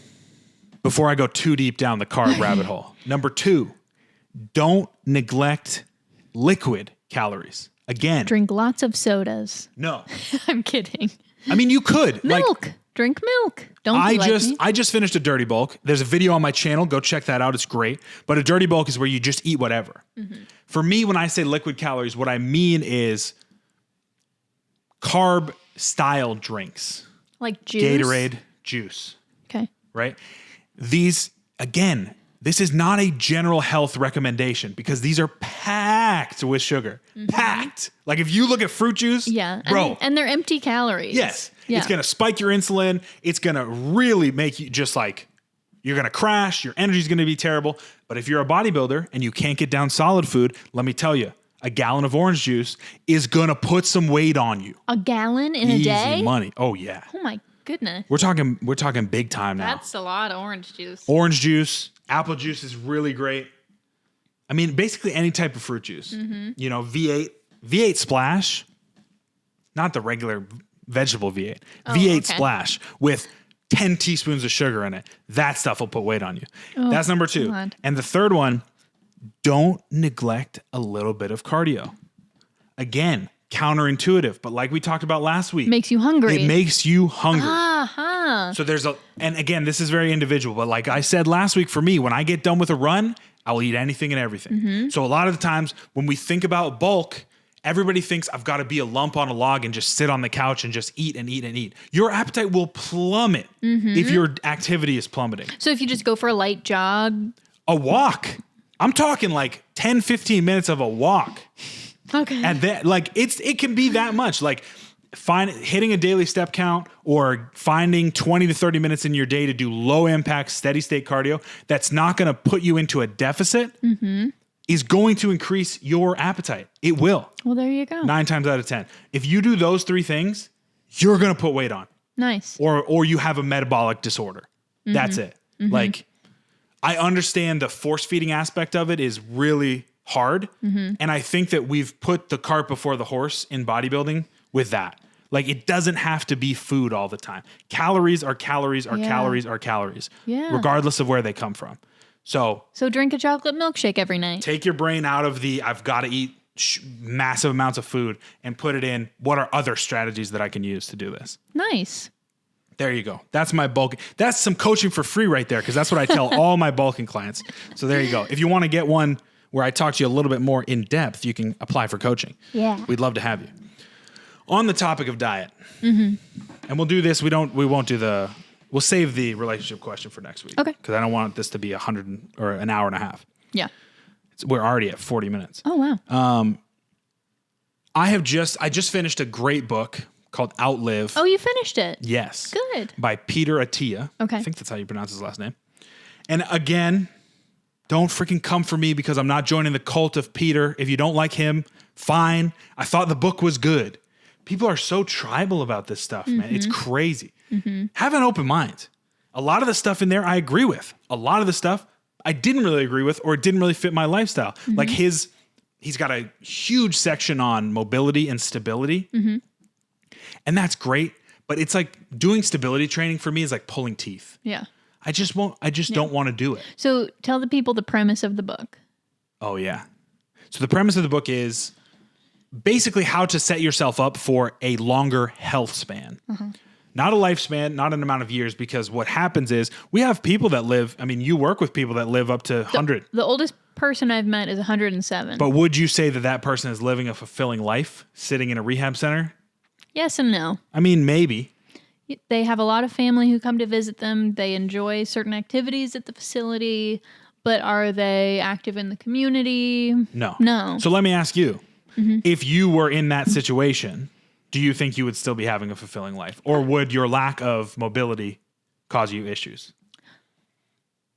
Before I go too deep down the carb rabbit hole. Number 2, don't neglect liquid calories. Again. Drink lots of sodas. No. I'm kidding. I mean, you could. Milk. Drink milk. Don't be like me. I just finished a dirty bulk. There's a video on my channel. Go check that out. It's great. But a dirty bulk is where you just eat whatever. Mm-hmm. For me, when I say liquid calories, what I mean is carb style drinks. Like juice? Gatorade, juice. Okay. Right? These, again, this is not a general health recommendation because these are packed with sugar. Mm-hmm. Packed. Like if you look at fruit juice, bro. And they're empty calories. Yes. Yeah. It's going to spike your insulin. It's going to really make you just like, you're going to crash. Your energy is going to be terrible. But if you're a bodybuilder and you can't get down solid food, let me tell you, a gallon of orange juice is going to put some weight on you. A gallon in a day? Easy money. Oh, yeah. Oh, my goodness. We're talking big time now. That's a lot of orange juice. Orange juice, apple juice is really great. I mean, basically any type of fruit juice. Mm-hmm. You know, V8 Splash, not the regular vegetable V8. V8 Splash with 10 teaspoons of sugar in it. That stuff will put weight on you. Oh, that's number 2. God. And the third one, don't neglect a little bit of cardio. Again, counterintuitive, but like we talked about last week. Makes you hungry. It makes you hungry. Uh-huh. So and again, this is very individual, but like I said last week, for me, when I get done with a run, I will eat anything and everything. Mm-hmm. So a lot of the times when we think about bulk, everybody thinks I've got to be a lump on a log and just sit on the couch and just eat and eat and eat. Your appetite will plummet if your activity is plummeting. So if you just go for a light jog? A walk. I'm talking like 10, 15 minutes of a walk. Okay. And that, like, it can be that much. Like, hitting a daily step count or finding 20 to 30 minutes in your day to do low impact, steady state cardio that's not going to put you into a deficit is going to increase your appetite. It will. Well, there you go. 9 times out of 10. If you do those 3 things, you're going to put weight on. Nice. Or you have a metabolic disorder. Mm-hmm. That's it. Mm-hmm. Like, I understand the force feeding aspect of it is really hard. Mm-hmm. And I think that we've put the cart before the horse in bodybuilding with that. Like, it doesn't have to be food all the time. Calories are calories are calories are calories, regardless of where they come from. So drink a chocolate milkshake every night. Take your brain out of the I've got to eat massive amounts of food and put it in what are other strategies that I can use to do this. Nice. There you go. That's my bulk. That's some coaching for free right there, because that's what I tell all my bulking clients. So there you go. If you want to get one where I talk to you a little bit more in depth, you can apply for coaching. Yeah. We'd love to have you. On the topic of diet, and we'll do this. We'll save the relationship question for next week. Okay. Because I don't want this to be 100 or an hour and a half. Yeah. We're already at 40 minutes. Oh, wow. I just finished a great book called Outlive. Oh, you finished it? Yes. Good. By Peter Attia. Okay. I think that's how you pronounce his last name. And again, don't freaking come for me because I'm not joining the cult of Peter. If you don't like him, fine. I thought the book was good. People are so tribal about this stuff, man. It's crazy. Have an open mind. A lot of the stuff in there I agree with. A lot of the stuff I didn't really agree with or it didn't really fit my lifestyle. Like he's got a huge section on mobility and stability. And that's great. But it's like doing stability training for me is like pulling teeth. Yeah. I just don't want to do it. So tell the people the premise of the book. Oh, yeah. So the premise of the book is basically how to set yourself up for a longer health span. Not a lifespan, not an amount of years, because what happens is we have people that live, I mean, you work with people that live up to 100. The oldest person I've met is 107. But would you say that that person is living a fulfilling life sitting in a rehab center? Yes and no. I mean, maybe. They have a lot of family who come to visit them. They enjoy certain activities at the facility, but are they active in the community? No. No. So let me ask you, if you were in that situation, do you think you would still be having a fulfilling life? Or would your lack of mobility cause you issues?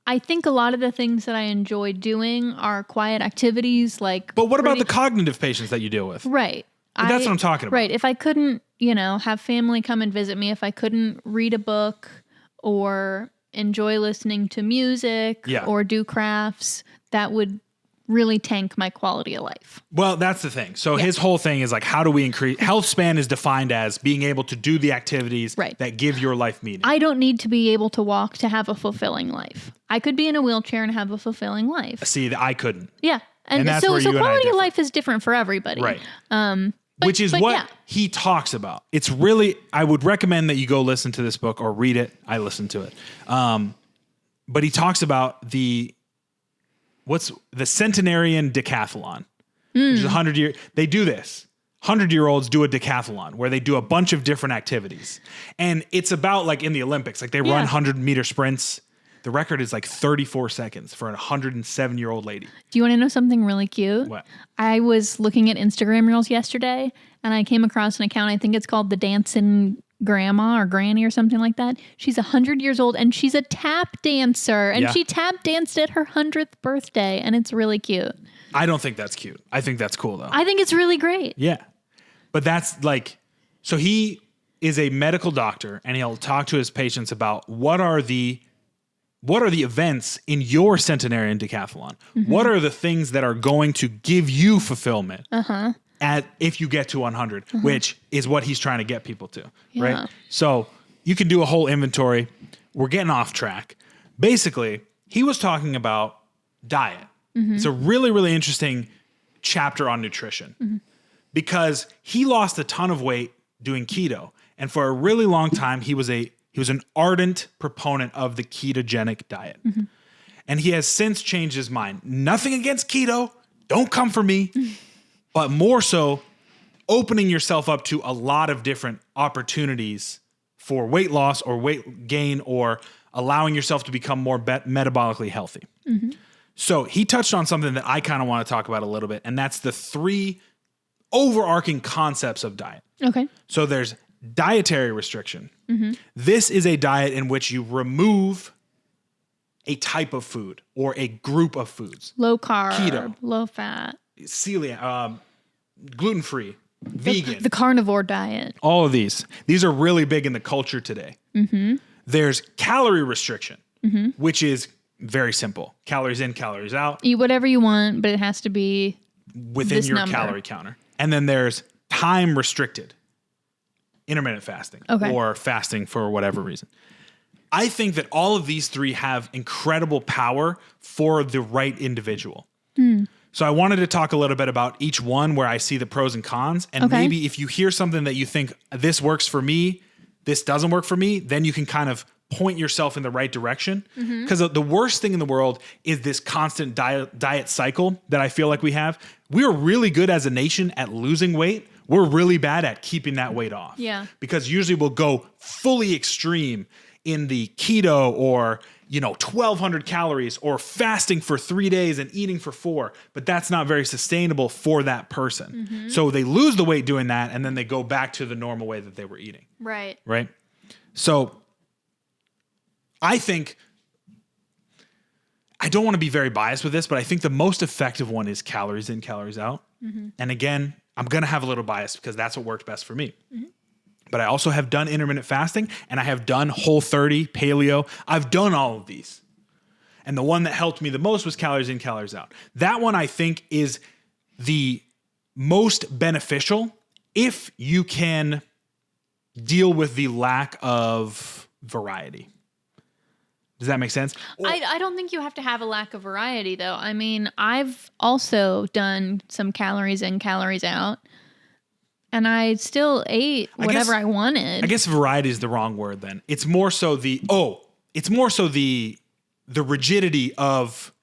I think a lot of the things that I enjoy doing are quiet activities like... But what about the cognitive patients that you deal with? Right. But that's what I'm talking about. Right. If I couldn't, have family come and visit me, if I couldn't read a book or enjoy listening to music or do crafts, that would really tank my quality of life. Well, that's the thing. So his whole thing is like, how do we increase health span is defined as being able to do the activities that give your life meaning. I don't need to be able to walk to have a fulfilling life. I could be in a wheelchair and have a fulfilling life. See, I couldn't. Yeah. And that's so where you and I quality of differ. life is different for everybody. Right. Which is what he talks about. It's really, I would recommend that you go listen to this book or read it. I listened to it. But he talks about the centenarian decathlon, which is 100 year. They do this. 100-year-olds do a decathlon where they do a bunch of different activities. And it's about like in the Olympics, like they run 100-meter sprints. The record is like 34 seconds for a 107-year-old lady. Do you want to know something really cute? What? I was looking at Instagram Reels yesterday, and I came across an account. I think it's called the Dancing Grandma or Granny or something like that. She's 100 years old, and she's a tap dancer, and she tap danced at her 100th birthday, and it's really cute. I don't think that's cute. I think that's cool, though. I think it's really great. Yeah. But that's like, so he is a medical doctor, and he'll talk to his patients about what are the events in your centenarian decathlon? Mm-hmm. What are the things that are going to give you fulfillment if you get to 100, which is what he's trying to get people to, right? So you can do a whole inventory. We're getting off track. Basically, he was talking about diet. Mm-hmm. It's a really, really interesting chapter on nutrition because he lost a ton of weight doing keto. And for a really long time, he was an ardent proponent of the ketogenic diet. Mm-hmm. And he has since changed his mind. Nothing against keto. Don't come for me. But more so, opening yourself up to a lot of different opportunities for weight loss or weight gain or allowing yourself to become more metabolically healthy. Mm-hmm. So he touched on something that I kind of want to talk about a little bit, and that's the 3 overarching concepts of diet. Okay. So there's dietary restriction. Mm-hmm. This is a diet in which you remove a type of food or a group of foods. Low carb, keto, low fat, celiac, gluten-free, vegan. The carnivore diet. All of these. These are really big in the culture today. Mm-hmm. There's calorie restriction, which is very simple. Calories in, calories out. Eat whatever you want, but it has to be within your calorie counter. And then there's time restricted. Intermittent fasting or fasting for whatever reason. I think that all of these 3 have incredible power for the right individual. So I wanted to talk a little bit about each one where I see the pros and cons. And maybe if you hear something that you think this works for me, this doesn't work for me, then you can kind of point yourself in the right direction. Because the worst thing in the world is this constant diet cycle that I feel like we have. We're really good as a nation at losing weight. We're really bad at keeping that weight off. Yeah. Because usually we'll go fully extreme in the keto or, 1,200 calories or fasting for 3 days and eating for 4. But that's not very sustainable for that person. Mm-hmm. So they lose the weight doing that and then they go back to the normal way that they were eating. Right. Right. So I think, I don't want to be very biased with this, but I think the most effective one is calories in, calories out. Mm-hmm. And again, I'm going to have a little bias because that's what worked best for me. Mm-hmm. But I also have done intermittent fasting and I have done Whole30, paleo. I've done all of these. And the one that helped me the most was calories in, calories out. That one I think is the most beneficial if you can deal with the lack of variety. Does that make sense? I don't think you have to have a lack of variety, though. I mean, I've also done some calories in, calories out, and I still ate whatever I wanted. I guess variety is the wrong word then. It's more so the rigidity of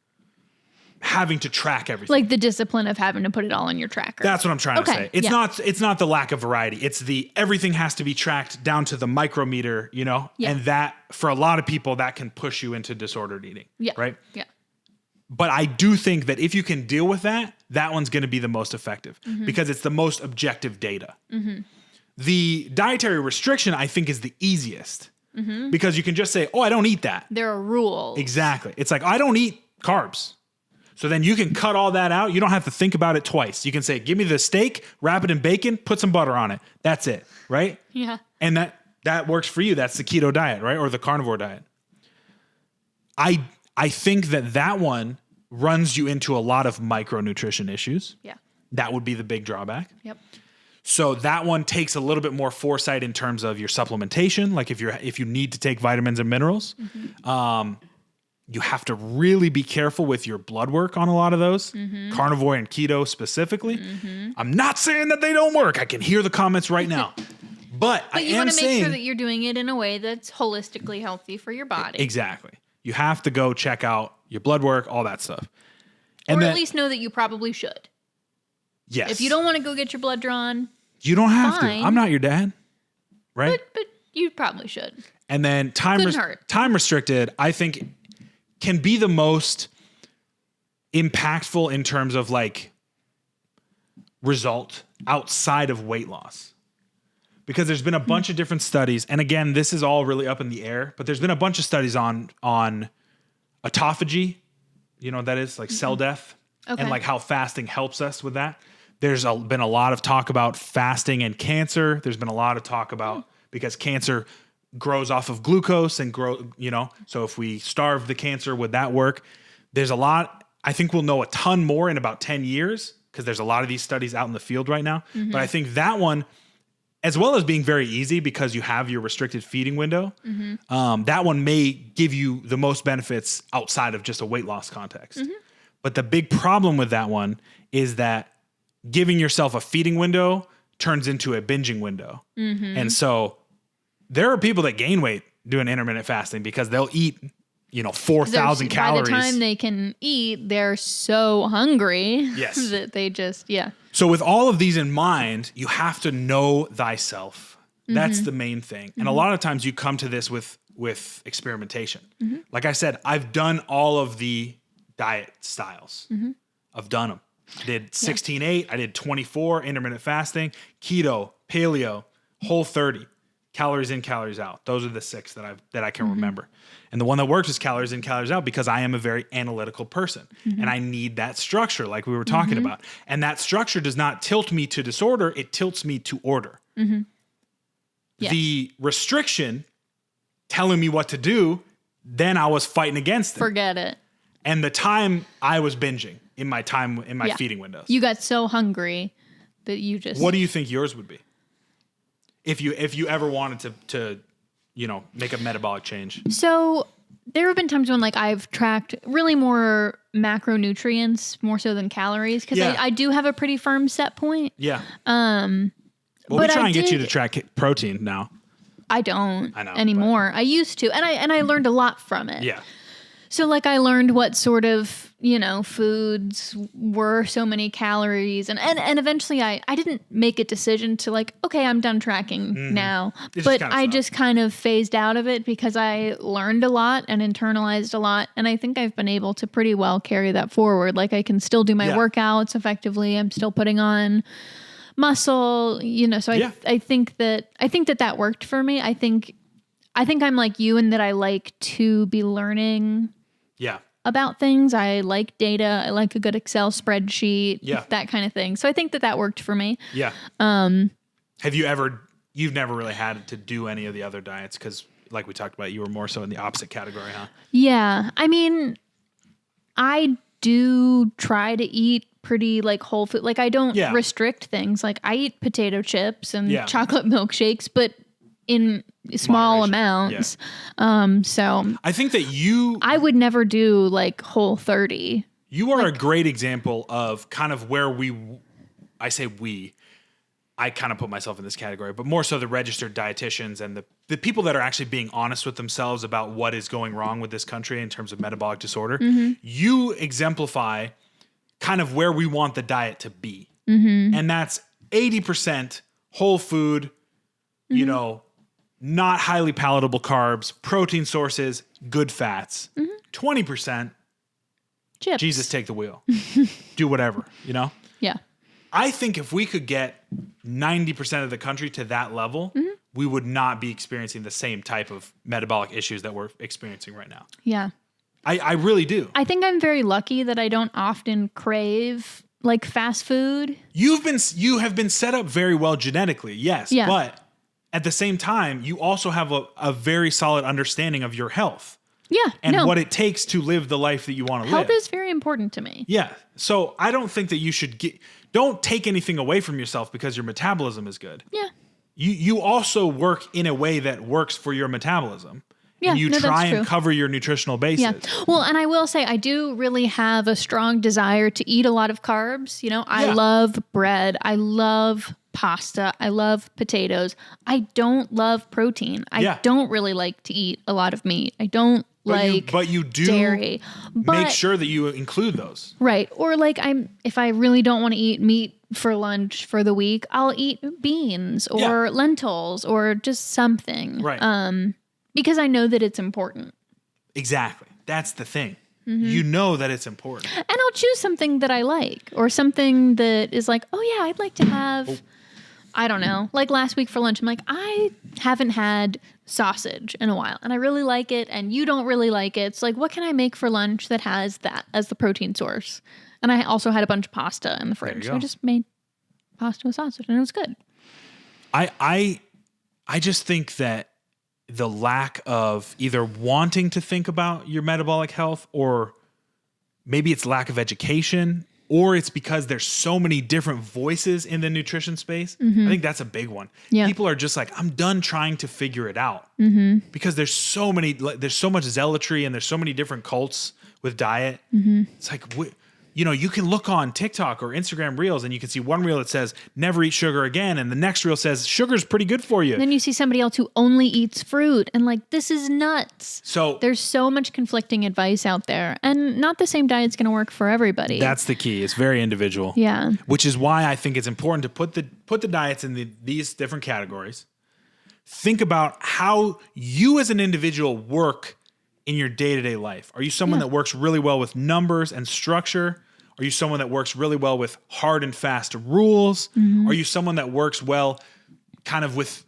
having to track everything. Like the discipline of having to put it all in your tracker. That's what I'm trying to say. It's not the lack of variety. It's the everything has to be tracked down to the micrometer, Yeah. And that for a lot of people that can push you into disordered eating. Yeah. Right? Yeah. But I do think that if you can deal with that, that one's going to be the most effective because it's the most objective data. Mm-hmm. The dietary restriction, I think, is the easiest because you can just say, oh, I don't eat that. There are rules. Exactly. It's like, I don't eat carbs. So then you can cut all that out. You don't have to think about it twice. You can say, give me the steak, wrap it in bacon, put some butter on it. That's it, right? Yeah. And that works for you. That's the keto diet, right? Or the carnivore diet. I think that one runs you into a lot of micronutrition issues. Yeah. That would be the big drawback. Yep. So that one takes a little bit more foresight in terms of your supplementation. Like if you need to take vitamins and minerals, you have to really be careful with your blood work on a lot of those, carnivore and keto specifically. I'm not saying that they don't work. I can hear the comments right now. But I you am want to make saying, sure that you're doing it in a way that's holistically healthy for your body. Exactly. You have to go check out your blood work, all that stuff. And or at least know that you probably should. Yes. If you don't want to go get your blood drawn, you don't have to. I'm not your dad. Right? But you probably should. And then time restricted, I think, can be the most impactful in terms of like result outside of weight loss. Because there's been a bunch of different studies, and again, this is all really up in the air, but there's been a bunch of studies on autophagy, you know what that is, like cell death, and like how fasting helps us with that. There's been a lot of talk about fasting and cancer. There's been a lot of talk about because cancer grows off of glucose and so if we starve the cancer, would that work? There's a lot. I think we'll know a ton more in about 10 years because there's a lot of these studies out in the field right now. But I think that one, as well as being very easy because you have your restricted feeding window, that one may give you the most benefits outside of just a weight loss context. But the big problem with that one is that giving yourself a feeding window turns into a binging window. And so there are people that gain weight doing intermittent fasting because they'll eat, 4,000 calories. By the time they can eat, they're so hungry that they just, So with all of these in mind, you have to know thyself. That's the main thing. And a lot of times you come to this with experimentation. Like I said, I've done all of the diet styles. I've done them. I did 16-8. I did 24, intermittent fasting, keto, paleo, whole 30, calories in, calories out. Those are the 6 that I can remember. And the one that works is calories in, calories out because I am a very analytical person and I need that structure like we were talking about. And that structure does not tilt me to disorder. It tilts me to order. The restriction telling me what to do, then I was fighting against it. Forget it. And the time I was binging in my feeding windows. You got so hungry that you just... What do you think yours would be? If you ever wanted to make a metabolic change. So there have been times when like I've tracked really more macronutrients more so than calories because I do have a pretty firm set point. Yeah. Well, we try and get you to track protein now. I don't anymore. I used to, and I learned a lot from it. Yeah. So like I learned what sort of, foods were so many calories and eventually I didn't make a decision to like, okay, I'm done tracking now. But I just kind of phased out of it because I learned a lot and internalized a lot. And I think I've been able to pretty well carry that forward. Like I can still do my workouts effectively. I'm still putting on muscle, so I think that worked for me. I think I'm like you in that I like to be learning about things. I like data. I like a good Excel spreadsheet, that kind of thing. So I think that worked for me. Yeah. You've never really had to do any of the other diets because like we talked about, you were more so in the opposite category, huh? Yeah. I mean, I do try to eat pretty like whole food. Like I don't restrict things. Like I eat potato chips and chocolate milkshakes, but in small amounts. So I think that I would never do like whole 30. You are a great example of kind of where I kind of put myself in this category, but more so the registered dietitians and the people that are actually being honest with themselves about what is going wrong with this country in terms of metabolic disorder. You exemplify kind of where we want the diet to be. And that's 80% whole food, not highly palatable carbs, protein sources, good fats. 20%, chips. Jesus, take the wheel. Do whatever, Yeah. I think if we could get 90% of the country to that level, we would not be experiencing the same type of metabolic issues that we're experiencing right now. Yeah. I really do. I think I'm very lucky that I don't often crave like fast food. You have been set up very well genetically, yes. Yeah. But at the same time, you also have a very solid understanding of your health. Yeah. And what it takes to live the life that you want to live. Health is very important to me. Yeah. So I don't think that you should don't take anything away from yourself because your metabolism is good. Yeah. You also work in a way that works for your metabolism. Yeah, and you try and cover your nutritional bases. Yeah. Well, and I will say I do really have a strong desire to eat a lot of carbs. You know, I love bread. I love pasta. I love potatoes. I don't love protein. I don't really like to eat a lot of meat. I don't but you do dairy. Make sure that you include those. Right. Or like if I really don't want to eat meat for lunch for the week, I'll eat beans or lentils or just something. Right. Because I know that it's important. Exactly. That's the thing. Mm-hmm. You know that it's important. And I'll choose something that I like or something that is like, oh yeah, I'd like to have, I don't know, like last week for lunch, I'm like, I haven't had sausage in a while and I really like it and you don't really like it. It's like, what can I make for lunch that has that as the protein source? And I also had a bunch of pasta in the fridge. So I just made pasta with sausage and it was good. I just think that the lack of either wanting to think about your metabolic health or maybe it's lack of education or it's because there's so many different voices in the nutrition space. Mm-hmm. I think that's a big one. Yeah. People are just like, I'm done trying to figure it out because there's so much zealotry and there's so many different cults with diet. Mm-hmm. It's like, you can look on TikTok or Instagram Reels and you can see one reel that says never eat sugar again. And the next reel says sugar's pretty good for you. And then you see somebody else who only eats fruit and like, this is nuts. So there's so much conflicting advice out there and not the same diet's going to work for everybody. That's the key. It's very individual. Yeah. Which is why I think it's important to put the diets in these different categories. Think about how you as an individual work in your day-to-day life. Are you someone that works really well with numbers and structure? Are you someone that works really well with hard and fast rules? Mm-hmm. Are you someone that works well kind of with,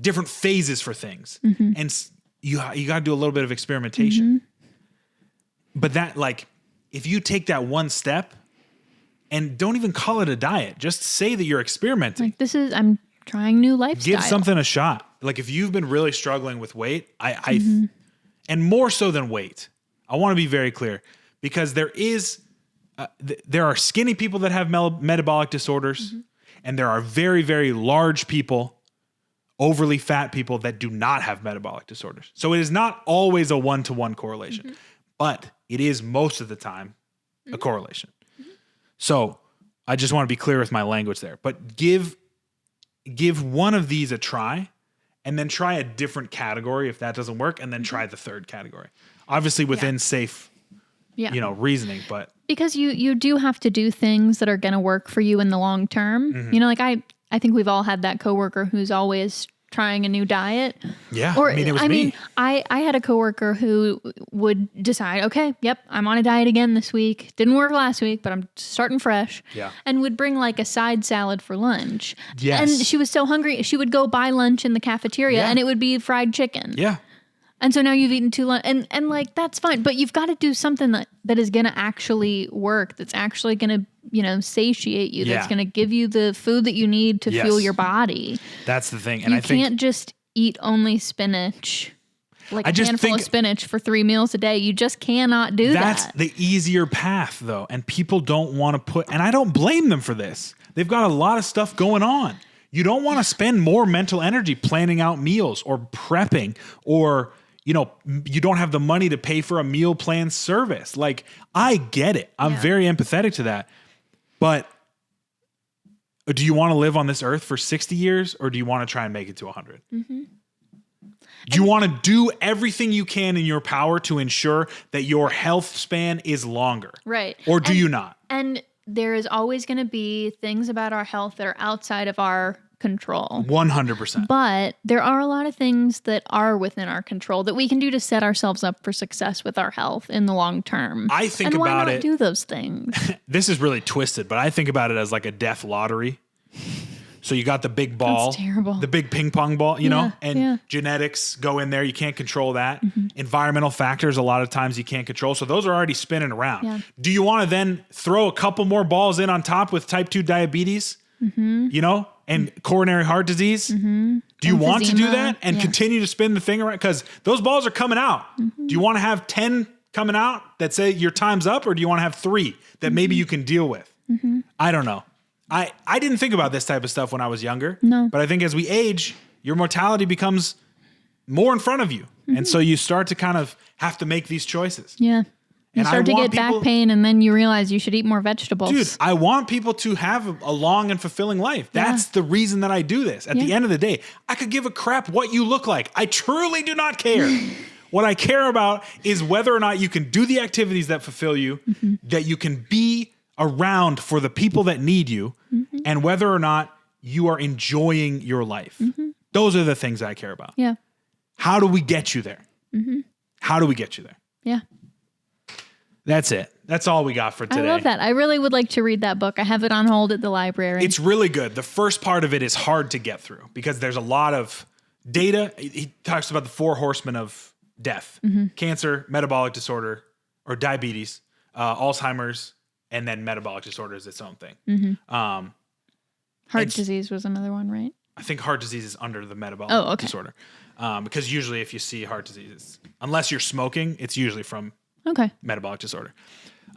different phases for things? Mm-hmm. And you got to do a little bit of experimentation. Mm-hmm. But that, like, if you take that one step and don't even call it a diet, just say that you're experimenting. Like I'm trying new lifestyle. Give something a shot. Like if you've been really struggling with weight, and more so than weight, I want to be very clear because there are skinny people that have metabolic disorders, and there are very, very large people, overly fat people that do not have metabolic disorders. So it is not always a one-to-one correlation, but it is most of the time a correlation. Mm-hmm. So I just want to be clear with my language there, but give one of these a try and then try a different category if that doesn't work, and then try the third category. Obviously within safe reasoning, but because you do have to do things that are going to work for you in the long term. Mm-hmm. Like I think we've all had that coworker who's always trying a new diet. Yeah. Or it was me. I had a coworker who would decide, okay, yep, I'm on a diet again this week. Didn't work last week, but I'm starting fresh. Yeah. And would bring like a side salad for lunch. Yes. And she was so hungry, she would go buy lunch in the cafeteria and it would be fried chicken. Yeah. And so now you've eaten 2 lunch, and like, that's fine, but you've got to do something that is going to actually work, that's actually going to, satiate you, that's going to give you the food that you need to fuel your body. That's the thing. And I think you can't just eat only spinach, like a handful of spinach for 3 meals a day. You just cannot do that. That's the easier path though. And people don't want to and I don't blame them for this. They've got a lot of stuff going on. You don't want to spend more mental energy planning out meals or prepping or you don't have the money to pay for a meal plan service. Like, I get it. I'm very empathetic to that. But do you want to live on this earth for 60 years or do you want to try and make it to 100? Mm-hmm. Do you want to do everything you can in your power to ensure that your health span is longer? Right. Or do you not? And there is always going to be things about our health that are outside of our control. 100%. But there are a lot of things that are within our control that we can do to set ourselves up for success with our health in the long term. I think and about why not do those things? This is really twisted, but I think about it as like a death lottery. So you got the big ball, That's terrible. the big ping pong ball, you know, and yeah. genetics go in there. You can't control that. Environmental factors, a lot of times you can't control. So those are already spinning around. Yeah. Do you want to then throw a couple more balls in on top with type 2 diabetes, you know, and coronary heart disease? Do you want to do that and continue to spin the thing around? Because those balls are coming out. Do you want to have 10 coming out that say your time's up, or do you want to have 3 that maybe you can deal with? I don't know. I didn't think about this type of stuff when I was younger. No. But I think as we age, your mortality becomes more in front of you. And so you start to kind of have to make these choices. Yeah. You And start to want get back pain, and then you realize you should eat more vegetables. Dude, I want people to have a long and fulfilling life. That's the reason that I do this. At the end of the day, I could give a crap what you look like. I truly do not care. What I care about is whether or not you can do the activities that fulfill you, that you can be around for the people that need you, and whether or not you are enjoying your life. Those are the things I care about. Yeah. How do we get you there? How do we get you there? Yeah. That's it. That's all we got for today. I love that. I really would like to read that book. I have it on hold at the library. It's really good. The first part of it is hard to get through because there's a lot of data. He talks about the 4 horsemen of death: cancer, metabolic disorder, or diabetes, Alzheimer's, and then metabolic disorder is its own thing. Heart disease was another one, right? I think heart disease is under the metabolic disorder. Because usually if you see heart disease, unless you're smoking, it's usually from metabolic disorder.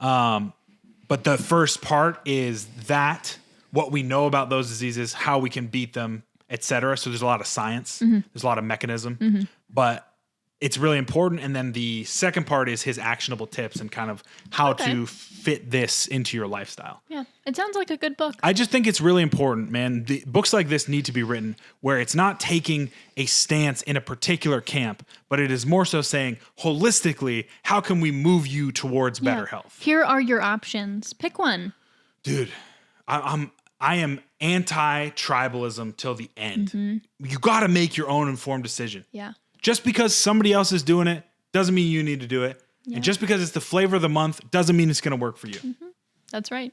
But the first part is that what we know about those diseases, how we can beat them, et cetera. So there's a lot of science. There's a lot of mechanism. But it's really important. And then the second part is his actionable tips and kind of how to fit this into your lifestyle. Yeah. It sounds like a good book. I just think it's really important, man. The books like this need to be written where it's not taking a stance in a particular camp, but it is more so saying holistically, how can we move you towards better health? Here are your options. Pick one. Dude, I am anti-tribalism till the end. You got to make your own informed decision. Yeah. Just because somebody else is doing it doesn't mean you need to do it. And just because it's the flavor of the month doesn't mean it's going to work for you. That's right.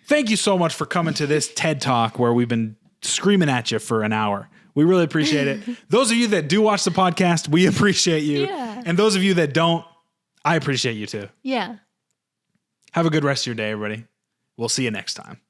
Thank you so much for coming to this TED Talk where we've been screaming at you for an hour. We really appreciate it. Those of you that do watch the podcast, we appreciate you. Yeah. And those of you that don't, I appreciate you too. Yeah. Have a good rest of your day, everybody. We'll see you next time.